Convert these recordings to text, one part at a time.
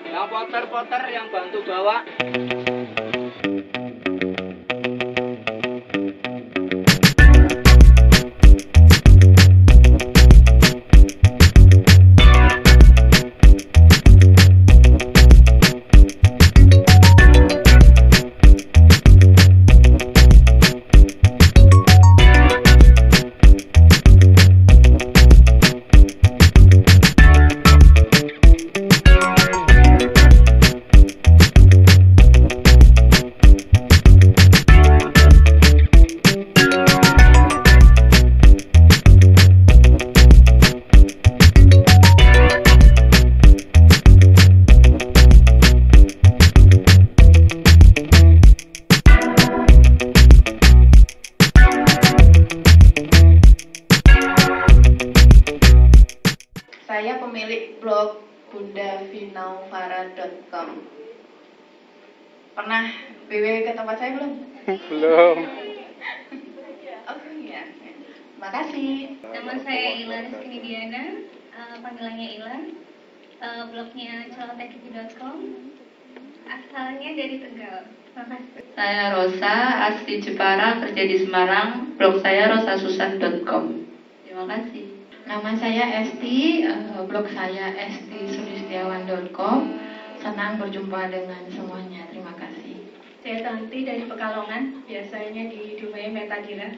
Yang porter-porter yang bantu bawa. Saya pemilik blog bundavinaufarah.com. Pernah BW ke tempat saya belum? Belum. Oh iya. Makasih. Nama saya Ilan Skridiana, panggilannya Ilan. Blognya celotekipi.com. Asalnya dari Tegal. Makasih. Saya Rosa, asli Jepara, kerja di Semarang. Blog saya rosasusan.com. Terima kasih. Nama saya Esti, blog saya estisulistiawan.com. Senang berjumpa dengan semuanya. Terima kasih. Saya Tanti dari Pekalongan, biasanya di Dumai Metadira.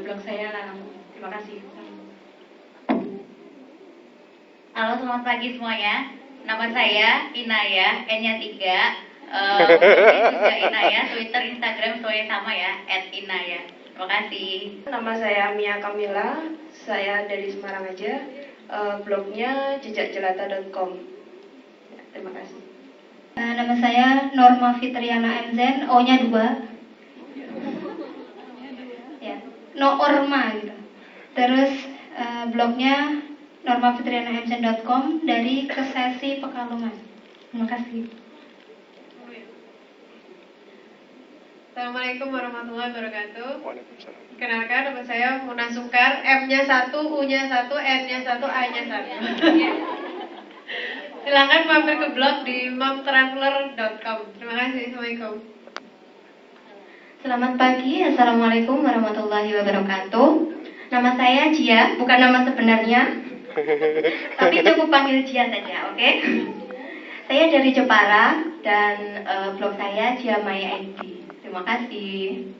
Blog saya Lalang. Terima kasih. Halo, selamat pagi semuanya. Nama saya Inaya, N-nya 3. Juga Inaya, Twitter, Instagram semuanya sama ya, @inaya. Terima kasih. Nama saya Mia Kamila, saya dari Semarang aja. Blognya jejakjelata.com. Terima kasih. Nama saya Norma Fitriana MZ, O-nya 2. Ya, Noorma gitu. Terus blognya normafitrianamz.com dari Kesesi Pekalongan. Terima kasih. Assalamualaikum warahmatullahi wabarakatuh. Waalaikumsalam. Kenalkan, nama saya Muna Sungkar, M-nya 1, U-nya 1, N-nya 1, A-nya 1. Silakan mampir ke blog di momtraveler.com. Terima kasih. Assalamualaikum. Selamat pagi, Assalamualaikum warahmatullahi wabarakatuh. Nama saya Jia, bukan nama sebenarnya, tapi cukup panggil Jia saja, oke? Saya dari Jepara dan blog saya Jia Maya ID. Terima kasih.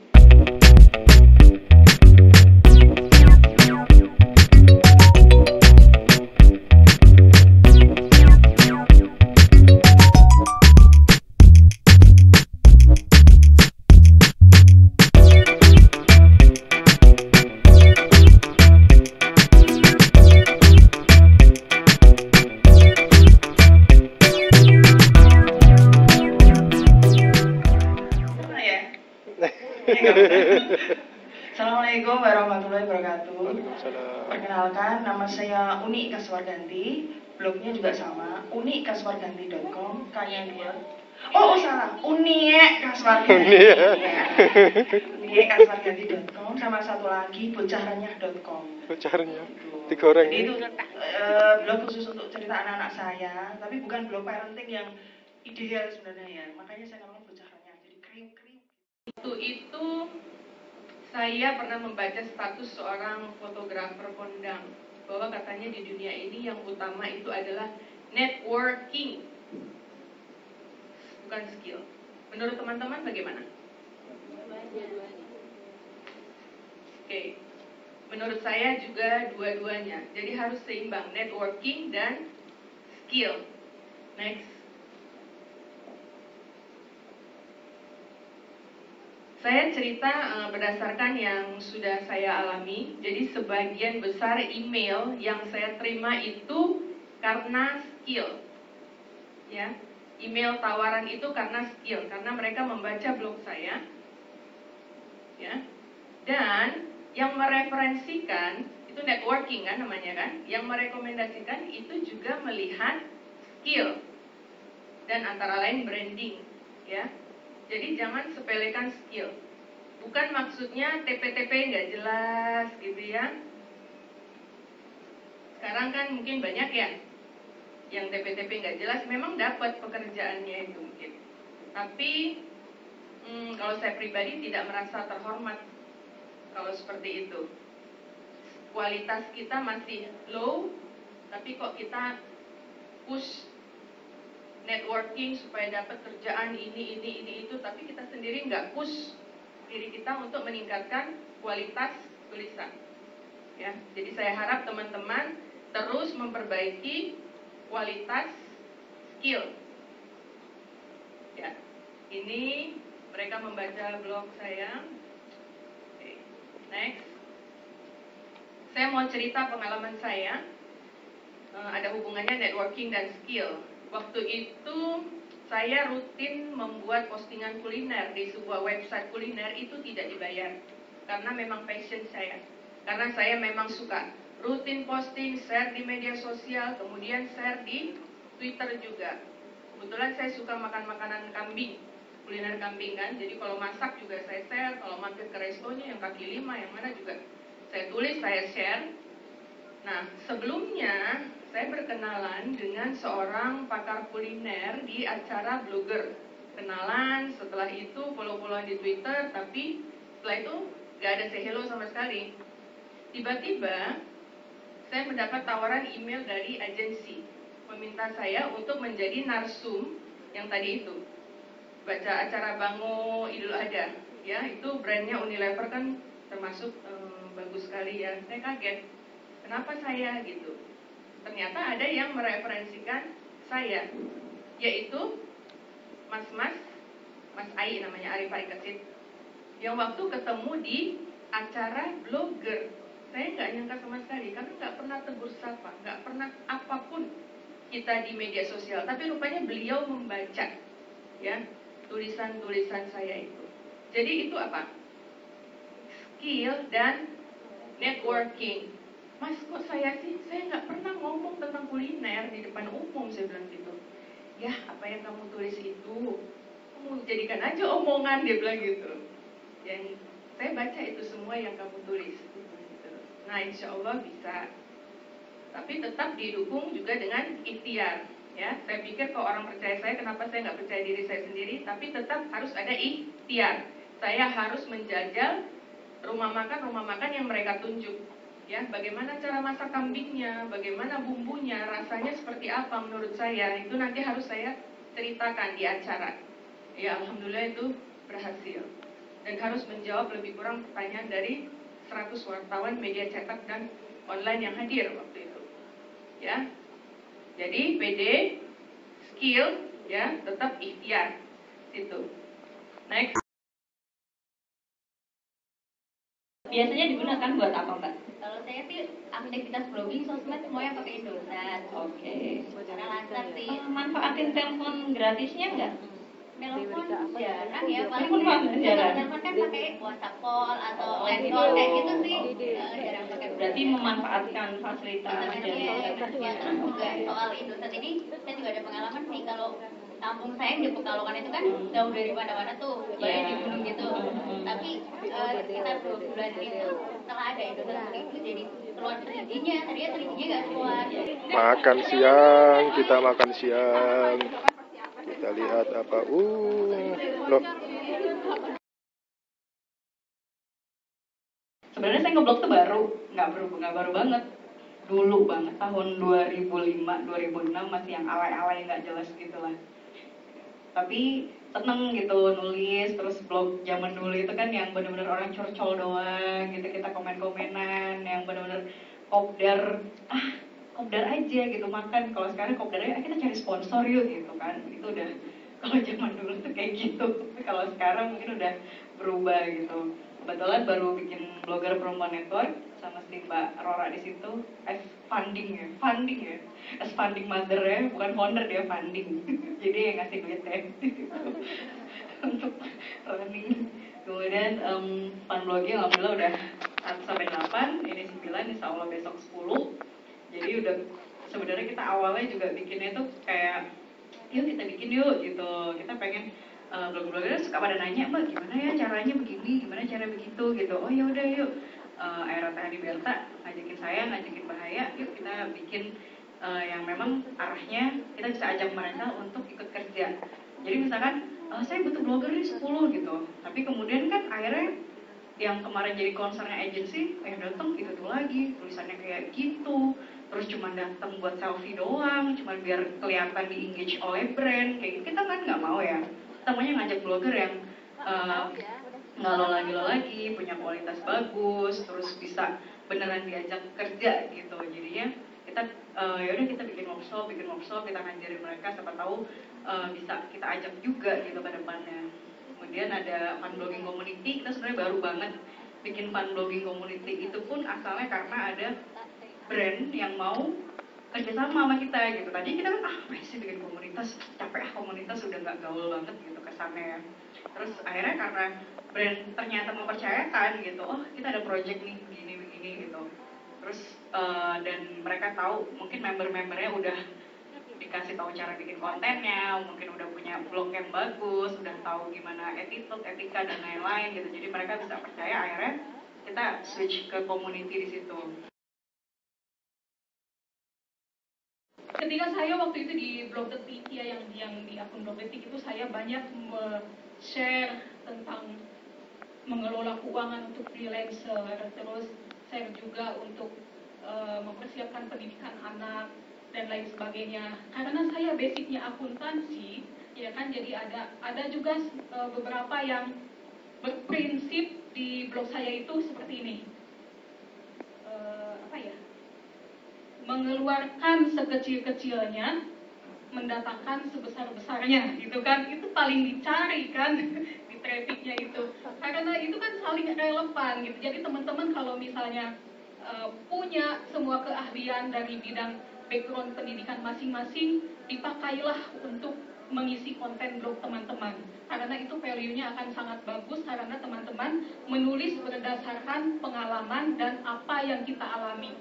Assalamualaikum warahmatullahi wabarakatuh. Waalaikumsalam. Perkenalkan, nama saya Uni Kaswarganti. Blognya juga sama, unikaswarganti.com. Kalian dua. Oh, salah. Unie Kaswarganti. Unikaswarganti.com sama satu lagi bocahranyah.com. Bocornya digoreng. Jadi itu blog khusus untuk cerita anak-anak saya, tapi bukan blog parenting yang ideal sebenarnya ya. Makanya saya namanya bocahranyah. Jadi kriuk-kriuk. Itu saya pernah membaca status seorang fotografer kondang bahwa katanya di dunia ini yang utama itu adalah networking, bukan skill. Menurut teman-teman bagaimana? Oke. Menurut saya juga dua-duanya. Jadi harus seimbang, networking dan skill. Next. Saya cerita berdasarkan yang sudah saya alami. Jadi sebagian besar email yang saya terima itu karena skill. Ya, email tawaran itu karena skill, karena mereka membaca blog saya. Ya. Dan yang mereferensikan itu networking kan namanya kan. Yang merekomendasikan itu juga melihat skill dan antara lain branding, ya. Jadi jangan sepelekan skill. Bukan maksudnya TP-TP nggak jelas gitu ya. sekarang kan mungkin banyak ya yang TP-TP nggak jelas, memang dapat pekerjaannya itu mungkin. Tapi kalau saya pribadi tidak merasa terhormat kalau seperti itu. Kualitas kita masih low, tapi kok kita push networking supaya dapat kerjaan ini itu, tapi kita sendiri nggak push diri kita untuk meningkatkan kualitas tulisan. Ya, jadi saya harap teman-teman terus memperbaiki kualitas skill. Ya, ini mereka membaca blog saya. Oke, next. Saya mau cerita pengalaman saya. Ada hubungannya networking dan skill. Waktu itu saya rutin membuat postingan kuliner di sebuah website kuliner, itu tidak dibayar karena memang passion saya. Karena saya memang suka rutin posting, share di media sosial, kemudian share di Twitter juga. Kebetulan saya suka makan makanan kambing, kuliner kambing kan. Jadi kalau masak juga saya share, kalau mampir ke restonya yang kaki lima, yang mana juga saya tulis, saya share. Nah, sebelumnya saya berkenalan dengan seorang pakar kuliner di acara blogger. Kenalan, setelah itu follow-followan di Twitter, tapi setelah itu gak ada say hello sama sekali. Tiba-tiba saya mendapat tawaran email dari agensi meminta saya untuk menjadi narsum yang tadi itu, baca acara Bango Idul Adha. Ya, itu brandnya Unilever kan termasuk bagus sekali ya. Saya kaget, kenapa saya gitu. Ternyata ada yang mereferensikan saya, yaitu Mas Ai namanya, Arif Arikesit, yang waktu ketemu di acara blogger. Saya nggak nyangka sama sekali, karena nggak pernah tegur sapa, nggak pernah apapun kita di media sosial. Tapi rupanya beliau membaca ya tulisan-tulisan saya itu. Jadi itu apa? Skill dan networking. Mas, kok saya sih? Saya nggak pernah ngomong tentang kuliner di depan umum, saya bilang gitu. Ya, apa yang kamu tulis itu, kamu jadikan aja omongan, dia bilang gitu. Yang saya baca itu semua yang kamu tulis. Nah, insya Allah bisa. Tapi tetap didukung juga dengan ikhtiar. Ya, saya pikir kalau orang percaya saya, kenapa saya nggak percaya diri saya sendiri? Tapi tetap harus ada ikhtiar. Saya harus menjajal rumah makan yang mereka tunjuk. Ya, bagaimana cara masak kambingnya, bagaimana bumbunya, rasanya seperti apa menurut saya, itu nanti harus saya ceritakan di acara. Ya, alhamdulillah itu berhasil. Dan harus menjawab lebih kurang pertanyaan dari 100 wartawan media cetak dan online yang hadir waktu itu. Ya. Jadi PD, skill, ya, tetap ikhtiar. Itu. Next. Biasanya digunakan buat apa, Mbak? Kalau saya sih aktivitas blogging sosmed semuanya pakai Indosat. Oke. Karena lancar sih. Manfaatin telepon gratisnya nggak? Telepon jarang ya, paling Telepon jarang. telepon kan pakai WhatsApp call atau live call kayak gitu sih. Jarang pakai. Berarti memanfaatkan fasilitas dari internetnya. Juga soal Indosat ini saya juga ada pengalaman sih. Kalau kampung saya di Pekalongan itu kan jauh dari mana-mana tuh, banyak di gunung gitu. Tapi sekitar 2 bulan itu setelah ada Indosat itu jadi keluar 3G-nya, tadinya 3G nggak keluar. Makan siang, kita makan siang. Kita lihat apa? Loh. Sebenarnya saya ngeblog tuh nggak baru banget. Dulu banget, tahun 2005, 2006 masih yang alay-alay nggak jelas gitu lah. Tapi seneng gitu nulis, terus blog zaman dulu itu kan yang bener-bener orang curcol doang gitu, kita komen-komenan yang bener-bener kopdar aja gitu makan. Kalau sekarang kopdar aja, kita cari sponsor yuk gitu kan. Itu udah, kalau zaman dulu tuh kayak gitu. Kalau sekarang mungkin udah berubah gitu. Kebetulan baru bikin blogger perempuan network sama si Mbak Rora di situ as funding ya, as funding mother ya, bukan founder, dia funding. Jadi yang ngasih duit ya untuk running. Kemudian fun blogging alhamdulillah udah 1-8, ini 9, insya Allah besok 10. Jadi udah, sebenarnya kita awalnya juga bikinnya tuh kayak yuk kita bikin yuk gitu, kita pengen blogger-blogger suka pada nanya, Mbak gimana ya caranya begini, gimana cara begitu gitu. Oh ya udah yuk, Aira Tahani Berta ngajakin saya, ngajakin Bahaya, yuk kita bikin yang memang arahnya kita bisa ajak mereka untuk ikut kerja. Jadi misalkan saya butuh blogger nih 10 gitu, tapi kemudian kan akhirnya yang kemarin jadi concernnya agency, yang datang itu tuh lagi tulisannya kayak gitu, terus cuma datang buat selfie doang, cuma biar kelihatan di engage oleh brand, kayak gitu. Kita kan nggak mau ya, kita maunya ngajak blogger yang nggak lo lagi, punya kualitas bagus, terus bisa beneran diajak kerja gitu. Jadinya kita yaudah kita bikin workshop, kita ngajarin mereka, siapa tahu bisa kita ajak juga gitu ke depannya. Kemudian ada fun blogging community, kita sebenarnya baru banget bikin fun blogging community, itu pun asalnya karena ada brand yang mau kerjasama sama kita gitu. Tadi kita kan masih bikin komunitas, capek komunitas udah nggak gaul banget gitu kesannya ya. Terus akhirnya karena brand ternyata mempercayakan gitu, oh kita ada project nih begini gitu. Terus dan mereka tahu mungkin member-membernya udah dikasih tahu cara bikin kontennya, mungkin udah punya blog yang bagus, udah tahu gimana attitude, etika dan lain-lain gitu. Jadi mereka bisa percaya, akhirnya kita switch ke community di situ. Ketika saya waktu itu di Blogdetik ya, yang di akun Blogdetik itu saya banyak share tentang mengelola keuangan untuk freelancer, terus share juga untuk mempersiapkan pendidikan anak dan lain sebagainya. Karena saya basicnya akuntansi, ya kan, jadi ada juga beberapa yang berprinsip di blog saya itu seperti ini. Mengeluarkan sekecil-kecilnya, mendatangkan sebesar-besarnya, gitu kan. Itu paling dicari kan di trafficnya itu. Karena itu kan saling relevan gitu. Jadi teman-teman kalau misalnya punya semua keahlian dari bidang background pendidikan masing-masing, dipakailah untuk mengisi konten blog teman-teman. Karena itu value-nya akan sangat bagus, karena teman-teman menulis berdasarkan pengalaman dan apa yang kita alami.